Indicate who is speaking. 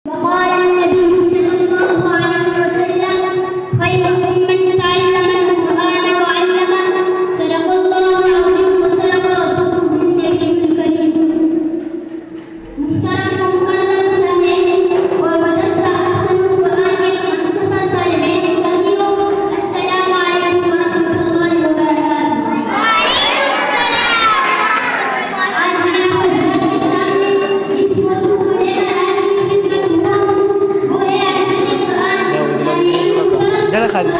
Speaker 1: وقال النبي صلى الله عليه وسلم خيركم من تعلم القرآن وعلمه صدق الله العظيم وصدق رسوله النبي الكريم محترم ومكرم سامعين ومدرس أحسن القرآن के हम सफर तालिबीन साथियों अस्सलाम वालेकुम व रहमतुल्लाहि व बरकातहू। आज मैं आप हज़रात के सामने इस मौजू को लेकर हाजिर खिदमत हुआ हूँ वो है आज़मत कुरान।
Speaker 2: जरा खालिस